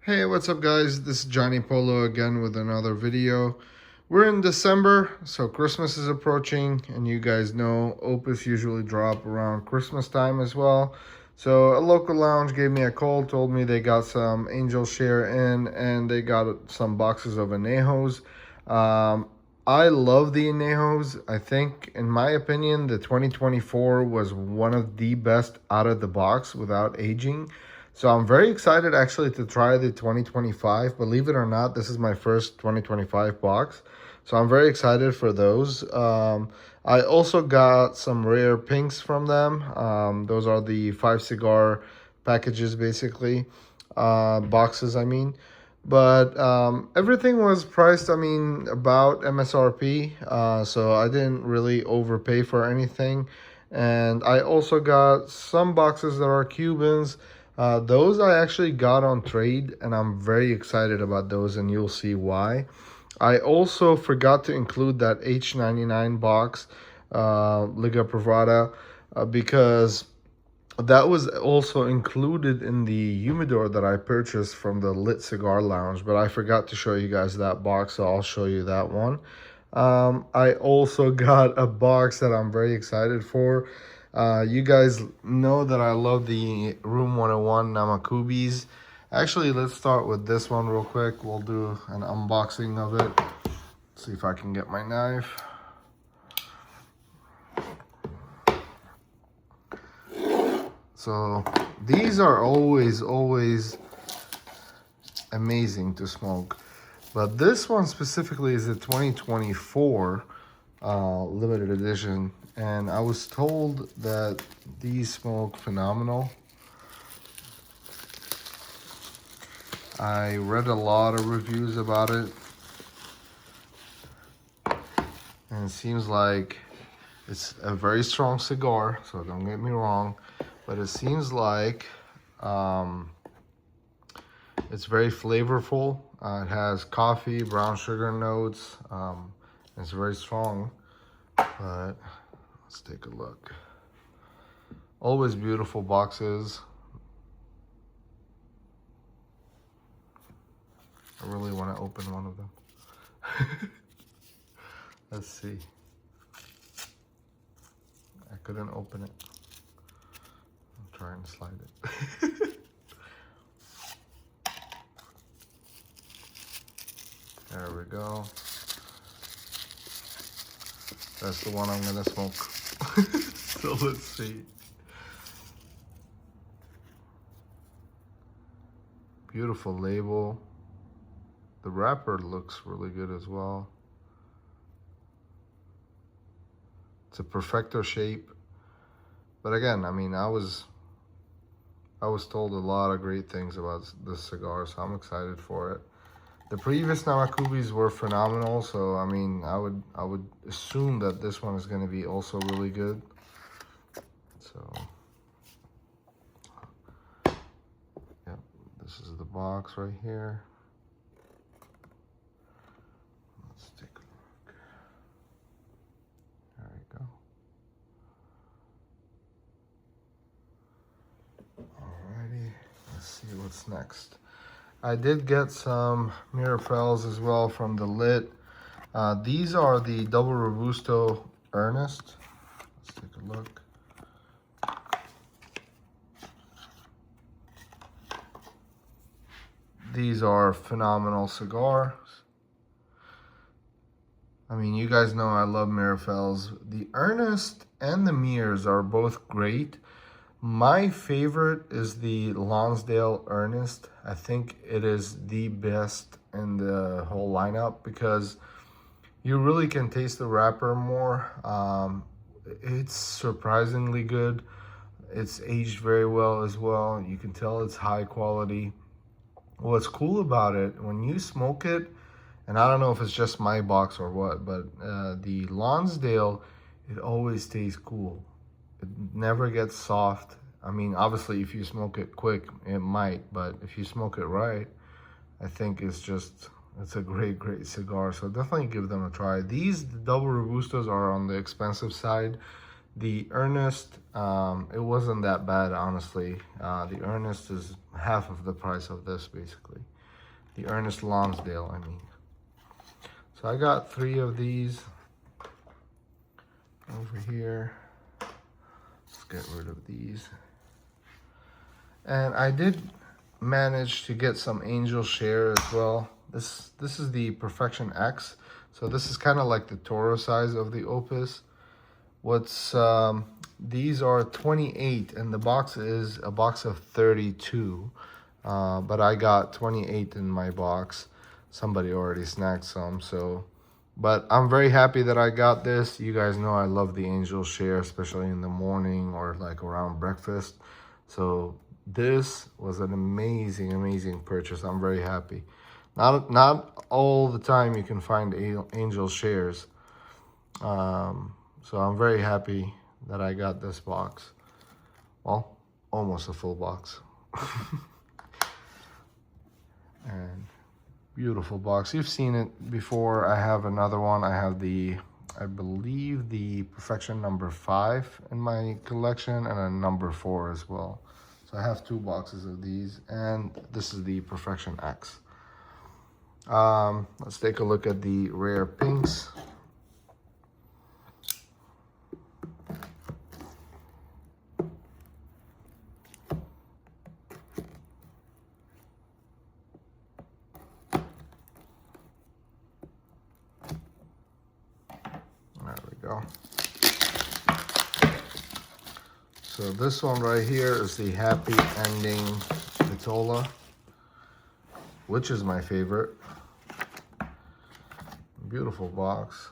Hey, what's up guys? This is Johnny Polo again with another video. We're in December, so Christmas is approaching, and you guys know Opus usually drop around Christmas time as well. So a local lounge gave me a call, told me they got some Angel Share in, and they got some boxes of Anejos. I love the Anejos. I think, in my opinion, the 2024 was one of the best out of the box without aging. So I'm very excited actually to try the 2025. Believe it or not, this is my first 2025 box. So I'm very excited for those. I also got some rare pinks from them. Those are the 5 cigar packages basically. Boxes, I mean. But everything was priced, I mean, about MSRP. So I didn't really overpay for anything. And I also got some boxes that are Cubans. Those I actually got on trade, and I'm very excited about those, and you'll see why. I also forgot to include that H99 box, Liga Privada, because that was also included in the humidor that I purchased from the Lit Cigar Lounge, but I forgot to show you guys that box, so I'll show you that one. I also got a box that I'm very excited for. You guys know that I love the Room 101 Namakubis. Actually, let's start with this one real quick. We'll do an unboxing of it. See if I can get my knife. So these are always amazing to smoke. But this one specifically is a 2024 limited edition. And I was told that these smoke phenomenal. I read a lot of reviews about it. And it seems like it's a very strong cigar, so don't get me wrong. But it seems like it's very flavorful. It has coffee, brown sugar notes. It's very strong. But let's take a look. Always beautiful boxes. I really want to open one of them. Let's see. I couldn't open it. I'm trying to slide it. There we go. That's the one I'm gonna smoke. So let's see. Beautiful label. The wrapper looks really good as well. It's a perfecto shape. But again, I mean, I was told a lot of great things about this cigar, so I'm excited for it. The previous Namakubis were phenomenal, so I mean, I would assume that this one is going to be also really good. So, yeah, this is the box right here. Let's take a look. There we go. Alrighty, let's see what's next. I did get some Meerapfels as well from the Lit. These are the Double Robusto Earnest. Let's take a look. These are phenomenal cigars. I mean, you guys know I love Meerapfels. The Earnest and the Mears are both great. My favorite is the Lonsdale Earnest. I think it is the best in the whole lineup because you really can taste the wrapper more. It's surprisingly good. It's aged very well as well. You can tell it's high quality. What's cool about it, when you smoke it, and I don't know if it's just my box or what, but the Lonsdale, it always stays cool. It never gets soft. I mean, obviously, if you smoke it quick, it might. But if you smoke it right, I think it's a great cigar. So definitely give them a try. These Double Robustos are on the expensive side. The Earnest, it wasn't that bad, honestly. The Earnest is half of the price of this, basically. The Ernest Lonsdale, I mean. So I got 3 of these over here. Let's get rid of these. And I did manage to get some Angel Share as well. This is the Perfection X. So this is kind of like the Toro size of the Opus. These are 28 and the box is a box of 32. But I got 28 in my box. Somebody already snagged some, so. But I'm very happy that I got this. You guys know I love the Angel Share, especially in the morning or like around breakfast. So this was an amazing, amazing purchase. I'm very happy. Not all the time you can find Angel Shares. So I'm very happy that I got this box. Well, almost a full box. And beautiful box. You've seen it before. I have another one. I have I believe the Perfection number 5 in my collection and a number 4 as well. So I have 2 boxes of these, and this is the Perfection X. Let's take a look at the Rare Pinks. There we go. So this one right here is the Happy Ending Vitola, which is my favorite. Beautiful box.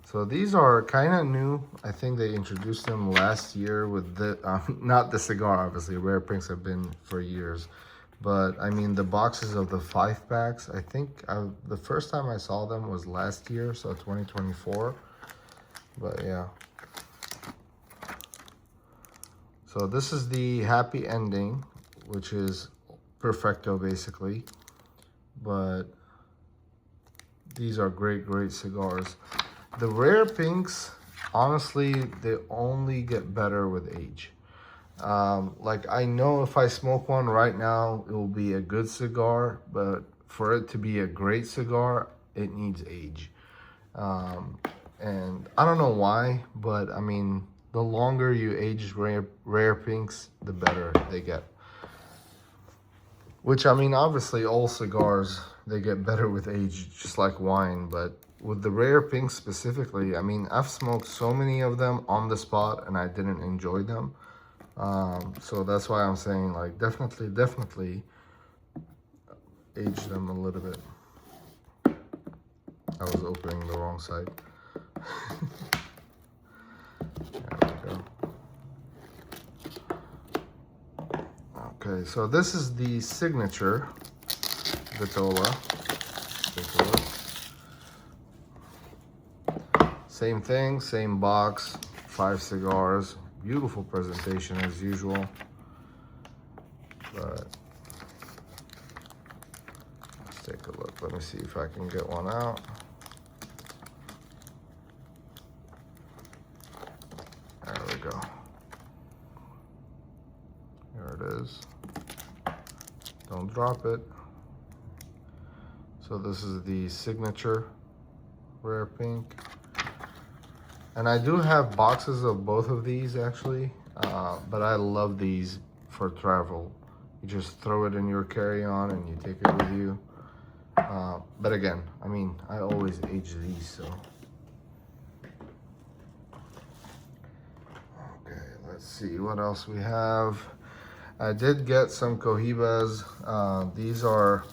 So these are kind of new. I think they introduced them last year with the, not the cigar, obviously. Rare Pinks have been for years. But I mean, the boxes of the 5-packs, I think the first time I saw them was last year, so 2024. But yeah. So this is the Happy Ending, which is Perfecto basically. But these are great, great cigars. The Rare Pinks, honestly, they only get better with age. Like I know if I smoke one right now, it will be a good cigar, but for it to be a great cigar, it needs age. And I don't know why, but I mean, the longer you age rare Pinks, the better they get. Which, I mean, obviously all cigars, they get better with age, just like wine. But with the Rare Pinks specifically, I mean, I've smoked so many of them on the spot and I didn't enjoy them. So that's why I'm saying, like, definitely age them a little bit. I was opening the wrong side. There we go. Okay, so this is the Signature Vitola. Take a look. Same thing, same box, 5 cigars. Beautiful presentation as usual. But let's take a look. Let me see if I can get one out. There we go. There it is. Don't drop it. So this is the Signature Rare Pink. And I do have boxes of both of these actually, but I love these for travel. You just throw it in your carry-on and you take it with you. But again, I mean, I always age these, so. Okay, let's see what else we have. I did get some Cohibas. These are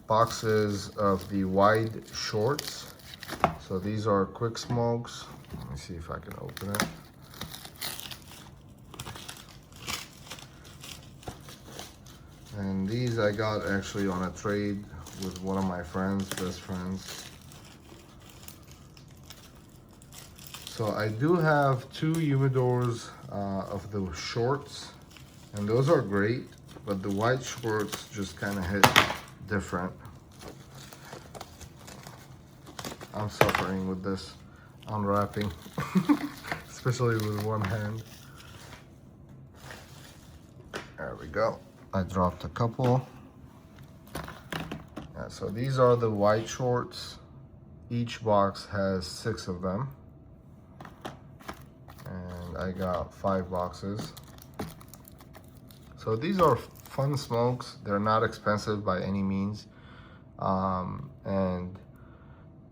boxes of the Wide Shorts. So these are quick smokes. Let me see if I can open it. And these I got actually on a trade with one of my friends, best friends. So I do have 2 humidors of the shorts, and those are great, but the Wide Shorts just kind of hit different. I'm suffering with this unwrapping, especially with one hand. There we go. I dropped a couple. Yeah, so these are the white shorts. Each box has 6 of them. And I got 5 boxes. So these are fun smokes. They're not expensive by any means. And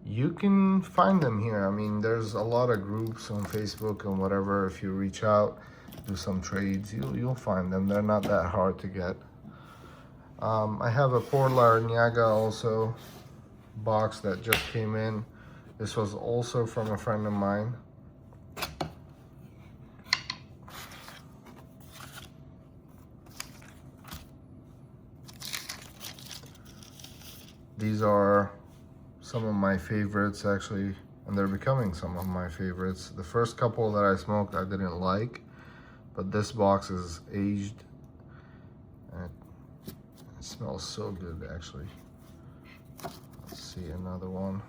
you can find them here. I mean, there's a lot of groups on Facebook and whatever. If you reach out, do some trades, you'll find them. They're not that hard to get. I have a Port Larranaga also box that just came in. This was also from a friend of mine. These are some of my favorites actually, and they're becoming some of my favorites. The first couple that I smoked I didn't like, but this box is aged and it smells so good actually. Let's see another one.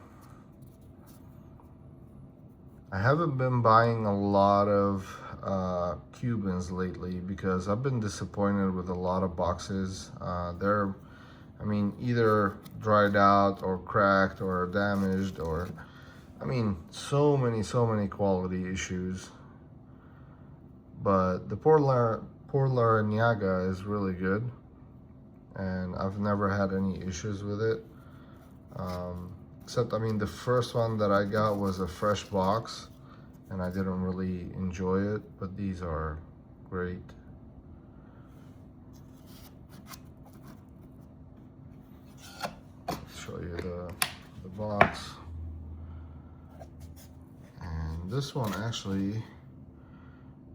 I haven't been buying a lot of Cubans lately because I've been disappointed with a lot of boxes. They're, I mean, either dried out or cracked or damaged, or, I mean, so many quality issues. But the Port Larranaga is really good, and I've never had any issues with it. Except, I mean, the first one that I got was a fresh box, and I didn't really enjoy it, but these are great. Show you the box. And this one actually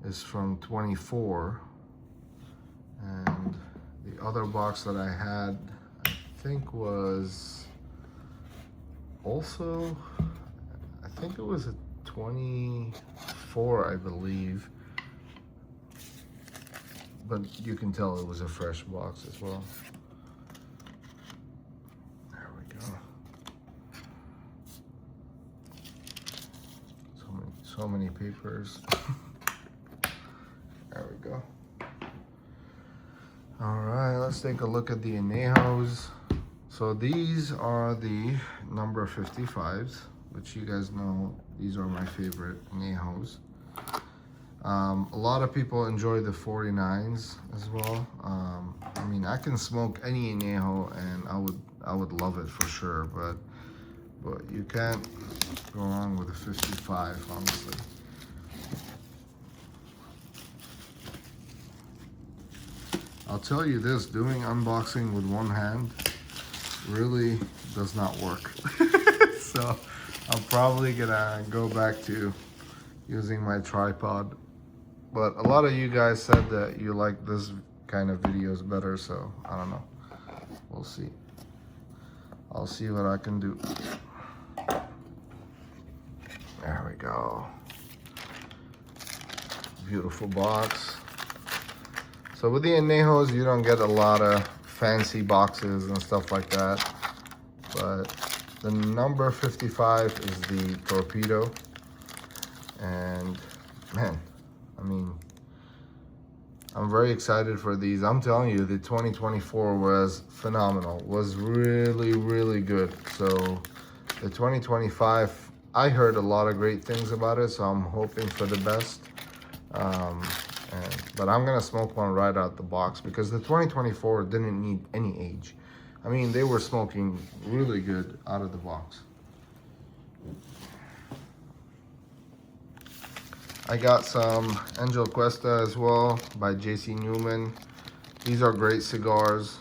is from 24, and the other box that I had I think was also, I think it was a 24, I believe, but you can tell it was a fresh box as well. So many papers. There we go. All right, let's take a look at the Anejos. So these are the number 55s, which you guys know, these are my favorite Anejos. A lot of people enjoy the 49s as well. I mean, I can smoke any Anejo and I would love it for sure, but you can't go wrong with a 55, honestly. I'll tell you this, doing unboxing with one hand really does not work. So I'm probably gonna go back to using my tripod. But a lot of you guys said that you like this kind of videos better, so I don't know. We'll see. I'll see what I can do. There we go. Beautiful box. So with the Anejos, you don't get a lot of fancy boxes and stuff like that. But the number 55 is the torpedo. And man, I mean, I'm very excited for these. I'm telling you, the 2024 was phenomenal. Was really good. So the 2025, I heard a lot of great things about it, so I'm hoping for the best. But I'm gonna smoke one right out the box because the 2024 didn't need any age. I mean, they were smoking really good out of the box. I got some Angel Questa as well by JC Newman. These are great cigars.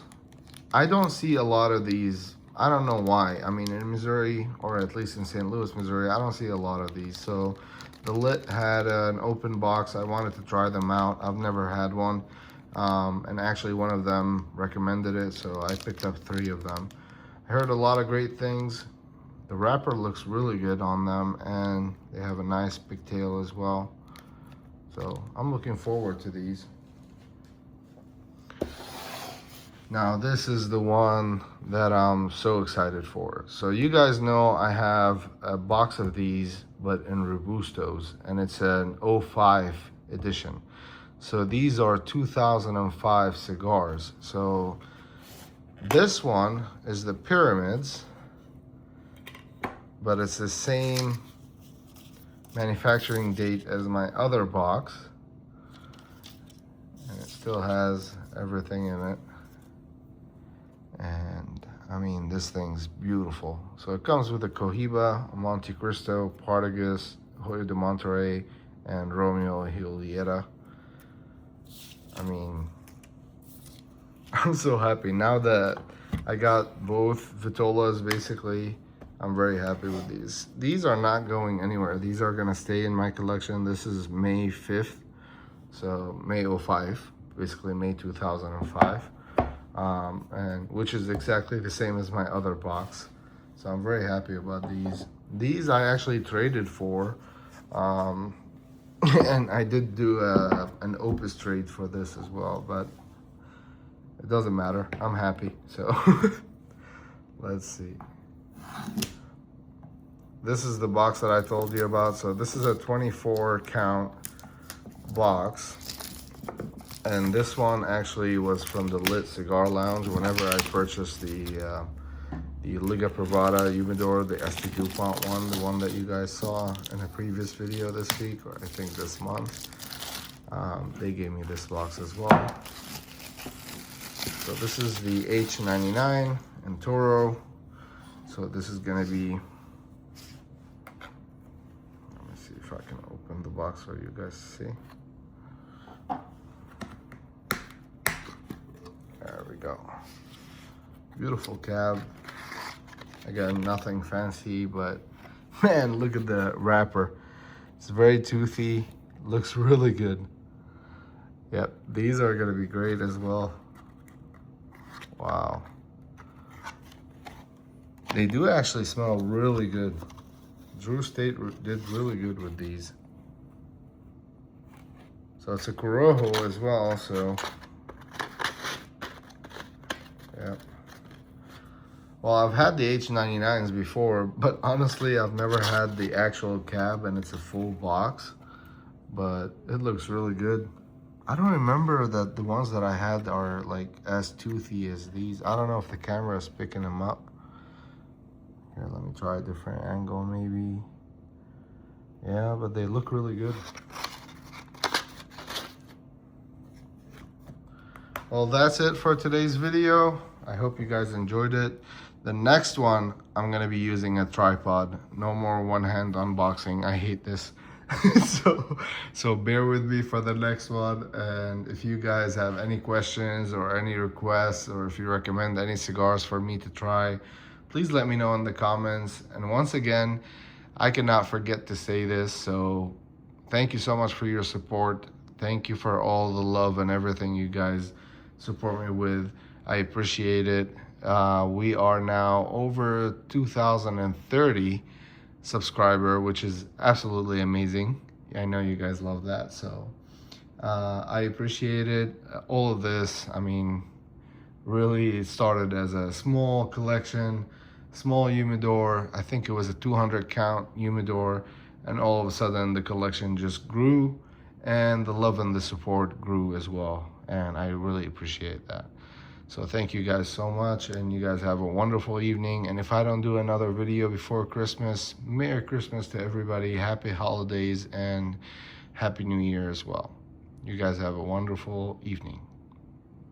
I don't see a lot of these. I don't know why. I mean, in Missouri, or at least in St. Louis, Missouri, I don't see a lot of these. So the Lit had an open box. I wanted to try them out. I've never had one. And actually one of them recommended it, so I picked up 3 of them. I heard a lot of great things. The wrapper looks really good on them, and they have a nice pigtail as well. So I'm looking forward to these. Now this is the one that I'm so excited for. So you guys know I have a box of these, but in Robustos, and it's an 05 edition. So these are 2005 cigars. So this one is the Pyramids, but it's the same manufacturing date as my other box. And it still has everything in it. And I mean, this thing's beautiful. So it comes with a Cohiba, Monte Cristo, Partagas, Hoyo de Monterrey, and Romeo y Julieta. I mean, I'm so happy. Now that I got both Vitolas, basically, I'm very happy with these. These are not going anywhere. These are gonna stay in my collection. This is May 5th, so May 05, basically May 2005. And which is exactly the same as my other box. So I'm very happy about these. These I actually traded for, and I did do an Opus trade for this as well, but it doesn't matter. I'm happy. So let's see. This is the box that I told you about. So this is a 24 count box. And this one actually was from the Lit Cigar Lounge. Whenever I purchased the Liga Privada Humidor, the ST DuPont one, the one that you guys saw in a previous video this week, or I think this month, they gave me this box as well. So this is the H99 in Toro. So this is gonna be, let me see if I can open the box for you guys to see. There we go. Beautiful cab. Again, nothing fancy, but man, look at the wrapper. It's very toothy, looks really good. Yep, these are gonna be great as well. Wow. They do actually smell really good. Drew State did really good with these. So it's a Corojo as well, so yeah. Well, I've had the H99s before, but honestly, I've never had the actual cab and it's a full box, but it looks really good. I don't remember that the ones that I had are like as toothy as these. I don't know if the camera is picking them up. Here, let me try a different angle maybe. Yeah, but they look really good. Well, that's it for today's video. I hope you guys enjoyed it. The next one, I'm gonna be using a tripod. No more one-hand unboxing. I hate this. so bear with me for the next one. And if you guys have any questions or any requests, or if you recommend any cigars for me to try, please let me know in the comments. And once again, I cannot forget to say this. So thank you so much for your support. Thank you for all the love and everything you guys support me with. I appreciate it. We are now over 2,030 subscriber, which is absolutely amazing. I know you guys love that, so I appreciate it. All of this, I mean, really it started as a small collection, small humidor. I think it was a 200 count humidor, and all of a sudden the collection just grew, and the love and the support grew as well, and I really appreciate that. So thank you guys so much, and you guys have a wonderful evening. And if I don't do another video before Christmas, Merry Christmas to everybody, Happy Holidays, and Happy New Year as well. You guys have a wonderful evening.